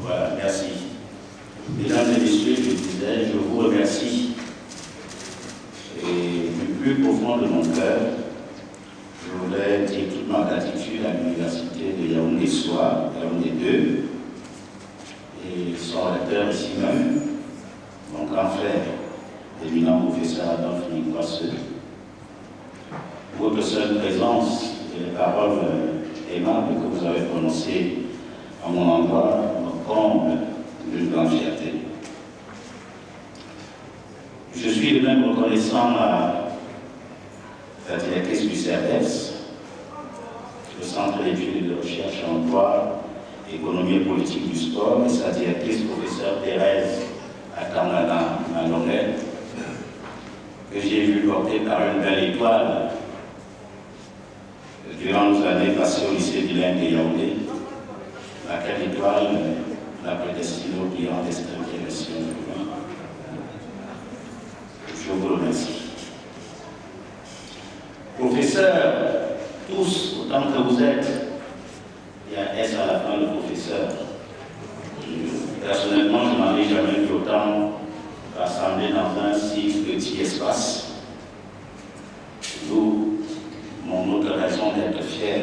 Voilà, merci. Mesdames et messieurs, je disais, je vous remercie. Et du plus profond de mon cœur, je voudrais dire toute ma gratitude à l'université de Yaoundé Soir, Yaoundé 2, et son recteur ici même, mon grand frère, l'éminent professeur Adolphe Nicoisseux. Votre seule présence et les paroles aimables que vous avez prononcées à mon endroit me comblent d'une grande fierté. Je suis de même reconnaissant à la directrice du CRS, le Centre d'études et de recherche en droit, économie et politique du sport, et sa directrice, professeure Thérèse Akandana Malonguet, que j'ai vu porter par une belle étoile durant nos années passées au lycée bilingue de Yaoundé, laquelle étoile l'a prédestinée au brillant destin qui est le sien de lui. Je vous remercie. Professeurs, tous, autant que vous êtes, il y a S à la fin de professeur. Personnellement, je n'en ai jamais vu autant rassemblés dans un si petit espace. D'où mon autre raison d'être fier.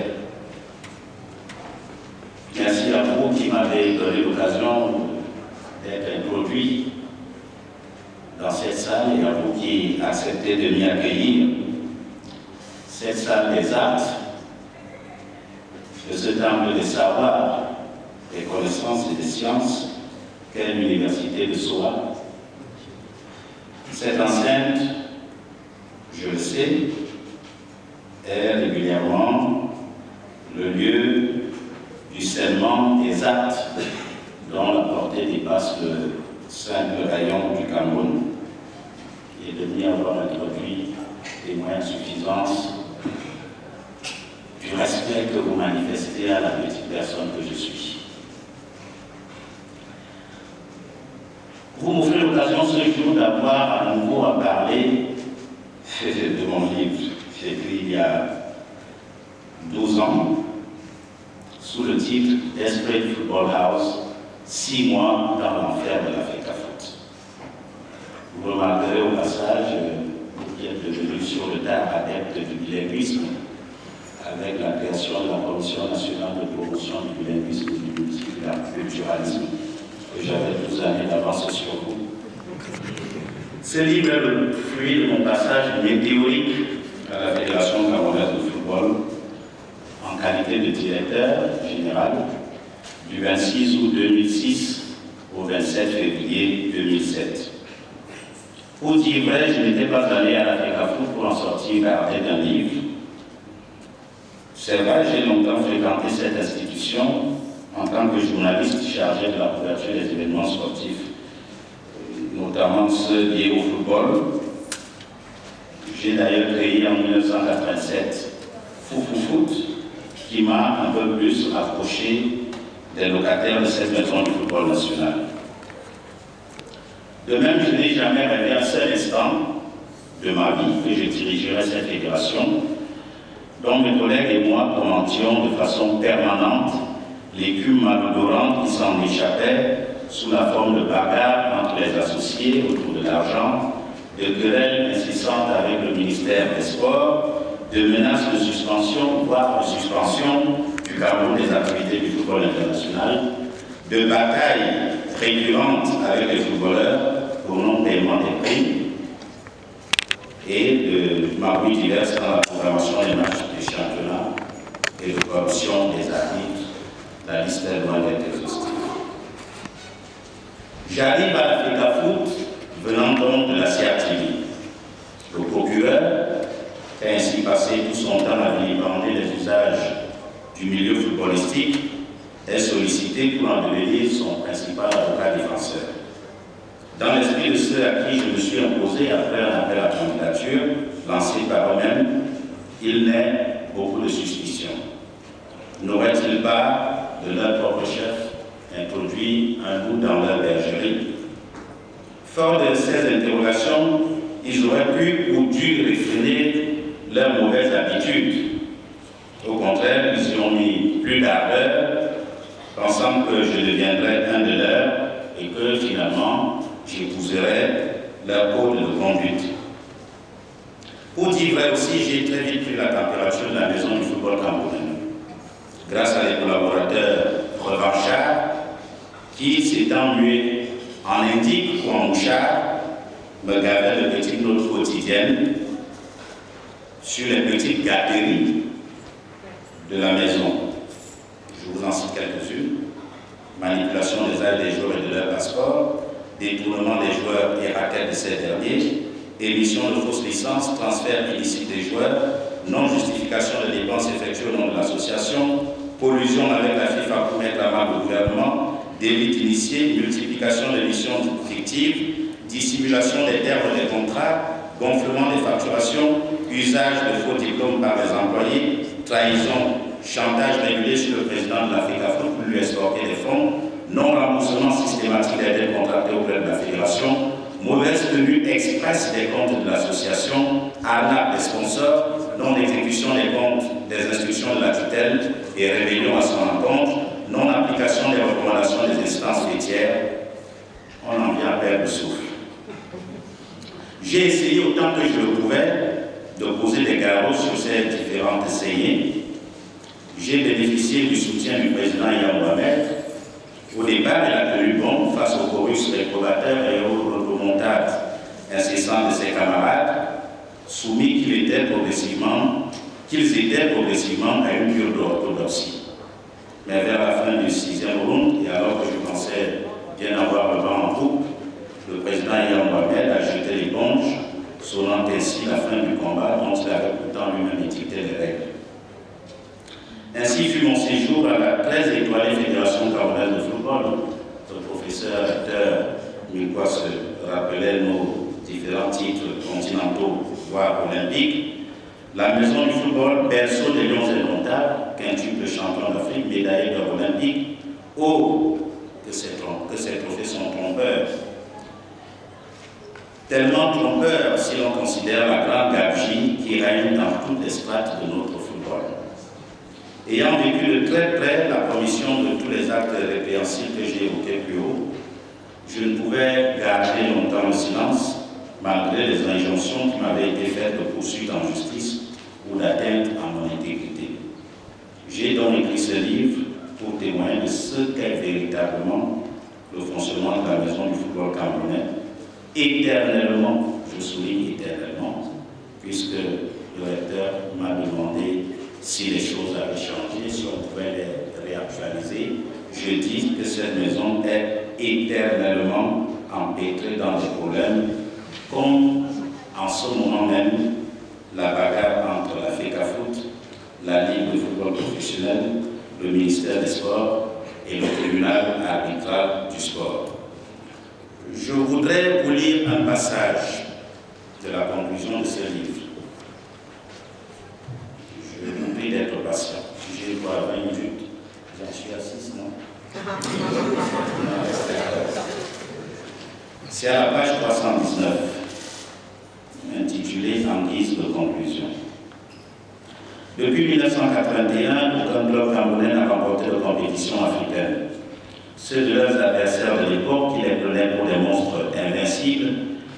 Merci à vous qui m'avez donné l'occasion d'être introduit dans cette salle et à vous qui acceptez de m'y accueillir. Cette salle des arts, de ce temple des savoirs, des connaissances et des sciences, qu'est l'université de Soa. Cette enceinte, je le sais, est régulièrement le lieu du scellement des actes dont la portée dépasse le simple rayon du Cameroun, et de m'y avoir introduit témoin suffisance du respect que vous manifestez à la petite personne que je suis. Vous m'offrez l'occasion ce jour d'avoir à nouveau à parler de mon livre. J'ai écrit il y a 12 ans, sous le titre Desperate Football House, 6 mois dans l'enfer de l'Africafoot. Vous remarquerez au passage, vous qui êtes devenu sur le tard adepte du bilinguisme, avec la création de la Commission nationale de promotion du bilinguisme et du multiculturalisme, que j'avais 12 années d'avance sur vous. Ce livre est le fruit de mon passage météorique à la Fédération camerounaise de football en qualité de directeur général du 26 août 2006 au 27 février 2007. Pour dire vrai, je n'étais pas allé à l'Africafoot pour en sortir gardé d'un livre. C'est vrai, j'ai longtemps fréquenté cette institution en tant que journaliste chargé de la couverture des événements sportifs, notamment ceux liés au football. J'ai d'ailleurs créé en 1987 Foufoufoot, qui m'a un peu plus rapproché des locataires de cette maison du football national. De même, je n'ai jamais rêvé un seul instant de ma vie que je dirigerais cette fédération, dont mes collègues et moi commentions de façon permanente l'écume malodorante qui s'en échappait sous la forme de bagarres entre les associés autour de l'argent, de querelles incessantes avec le ministère des Sports, de menaces de suspension, voire de suspension du Cameroun des activités du football international, de batailles récurrentes avec les footballeurs pour non-paiement des primes et de magouilles diverses dans la programmation des matchs des championnats et de corruption des arbitres. La liste est loin d'être exhaustive. J'arrive à l'Africafoot venant donc de la CRTV. Le procureur, qui a ainsi passé tout son temps à vilipender les usages du milieu footballistique, est sollicité pour en devenir son principal avocat défenseur. Dans l'esprit de ceux à qui je me suis imposé après un appel à candidature lancé par eux-mêmes, il naît beaucoup de suspicions. N'aurait-il pas, de leur propre chef, introduit un loup dans leur bergerie? Fort de ces interrogations, ils auraient pu ou dû réfréner leurs mauvaises habitudes. Au contraire, ils y ont mis plus d'ardeur, pensant que je deviendrais un de leurs et que finalement j'épouserais leur code de conduite. Pour dire vrai aussi, j'ai très vite pris la température de la maison du football camerounais, grâce à des collaborateurs revanchards qui, s'étant mués en indique ou en mouchard, me gavaient de petites notes quotidiennes sur les petites gâteries de la maison. Je vous en cite quelques-unes. Manipulation des ailes des joueurs et de leur passeport, détournement des joueurs et raquettes de ces derniers, émission de fausses licences, transfert illicite des joueurs, non-justification de dépenses effectuées au nom de l'association, collusion avec la FIFA pour mettre à mal le gouvernement, délit initié, multiplication de missions fictives, dissimulation des termes des contrats, gonflement des facturations, usage de faux diplômes par les employés, trahison, chantage régulier sur le président de l'Africa pour lui escorter des fonds, non-remboursement systématique des dettes contractées auprès de la fédération, mauvaise tenue express des comptes de l'association, arnaque des sponsors, non-exécution des comptes des instructions de la tutelle et rébellion à son encontre, non-application des recommandations des instances laitières. On en vient à perdre le souffle. J'ai essayé autant que je le pouvais de poser des garrots sur ces différentes saignées. J'ai bénéficié du soutien du président Yaya Mohamed. Au départ, il a tenu bon face aux chorus réprobateurs et aux remontades incessantes de ses camarades, soumis qu'ils étaient progressivement à une cure d'orthodoxie. Mais vers la fin du 6e round, et alors que je pensais bien avoir le vent en poupe, le président Yaya Mohamed a jeté l'éponge, sonnant ainsi la fin du combat dont il avait pourtant lui-même édicté les règles. Ainsi fut mon séjour à la très étoilée Fédération camerounaise de football. Le professeur acteur Milkwa se rappelait nos différents titres continentaux, voire olympiques. La maison du football, berceau des lions indomptables, quintuple champion d'Afrique, médaillé d'or olympique. Oh, que ces trophées sont trompeurs. Tellement trompeurs si l'on considère la grande gabegie qui règne dans toutes les strates de notre football. Ayant vécu de très près la commission de tous les actes répréhensibles que j'ai évoqués plus haut, je ne pouvais garder longtemps le silence, malgré les injonctions qui m'avaient été faites de poursuite en justice ou d'atteinte à mon intégrité. J'ai donc écrit ce livre pour témoigner de ce qu'est véritablement le fonctionnement de la maison du football camerounais, éternellement, je souligne éternellement, puisque le recteur m'a demandé si les choses avaient changé, si on pouvait les réactualiser. Je dis que cette maison est éternellement empêtrée dans des problèmes, comme en ce moment même la bagarre entre la FECAFOOT, la Ligue de football professionnel, le ministère des Sports et le tribunal arbitral du sport. Je voudrais vous lire un passage de la conclusion de ce livre. Je vous prie d'être patient. J'ai quoi, 20 minutes? J'en suis à 6, non? C'est à la page 319, intitulée en guise de conclusion. Depuis 1981, aucun club camerounais n'a remporté de compétition africaine. Ceux de leurs adversaires de l'époque, qui les prenaient pour des monstres invincibles,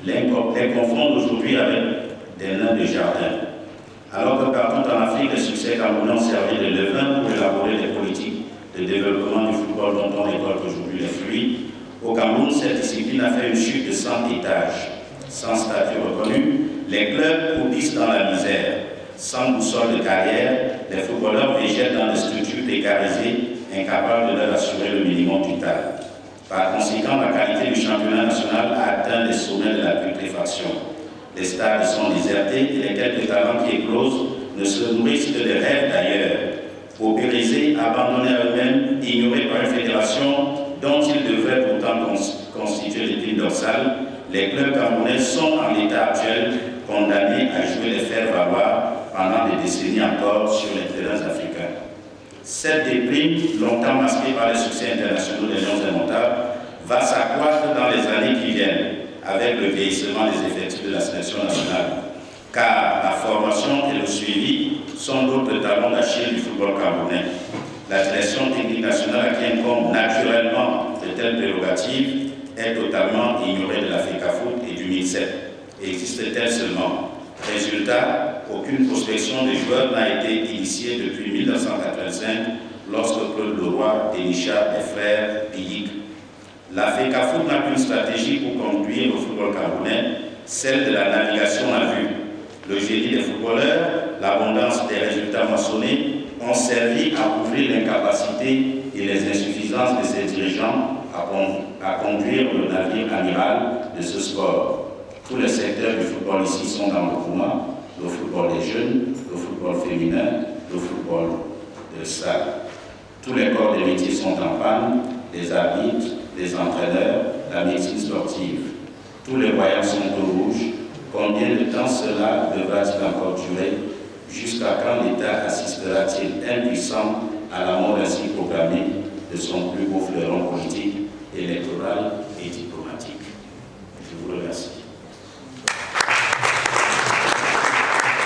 les confondent aujourd'hui avec des nains de jardin. Alors que partout en Afrique, les succès camerounais ont servi de levain pour élaborer des politiques de développement du football dont on récolte aujourd'hui les fruits, au Cameroun, cette discipline a fait une chute de 100 étages. Sans statut reconnu, les clubs croupissent dans la misère. Sans boussole de carrière, les footballeurs végètent dans des structures précarisées, incapables de leur assurer le minimum vital. Par conséquent, la qualité du championnat national a atteint les sommets de la putréfaction. Les stades sont désertés et les quelques talents qui éclosent ne se nourrissent que des rêves d'ailleurs. Paupérisés, abandonnés à eux-mêmes, ignorés par une fédération dont ils devraient pourtant constituer l'épine dorsale, les clubs camerounais sont en l'état actuel condamnés à jouer les faire-valoir pendant des décennies encore sur les terrains africains. Cette déprime, longtemps masquée par les succès internationaux des Lions indomptables, va s'accroître dans les années qui viennent avec le vieillissement des effectifs de la sélection nationale. Car la formation et le suivi sont d'autres talons d'Achille du football camerounais. La direction technique nationale, à qui incombe naturellement de telles prérogatives, est totalement ignorée de la FECAFOOT et du MINSEP. Existe-t-elle seulement? Résultat, aucune prospection des joueurs n'a été initiée depuis 1985 lorsque Claude Leroy dénicha les frères Pidic. La FECAFOOT n'a qu'une stratégie pour conduire le football camerounais, celle de la navigation à vue. Le génie des footballeurs, l'abondance des résultats moissonnés ont servi à couvrir l'incapacité et les insuffisances de ses dirigeants à conduire le navire amiral de ce sport. Tous les secteurs du football ici sont dans le mouvement, le football des jeunes, le football féminin, le football de salle. Tous les corps des métiers sont en panne, les arbitres, les entraîneurs, la médecine sportive. Tous les voyants sont au rouge. Combien de temps cela devra-t-il encore durer? Jusqu'à quand l'État assistera-t-il impuissant à la mort ainsi programmée de son plus beau fleuron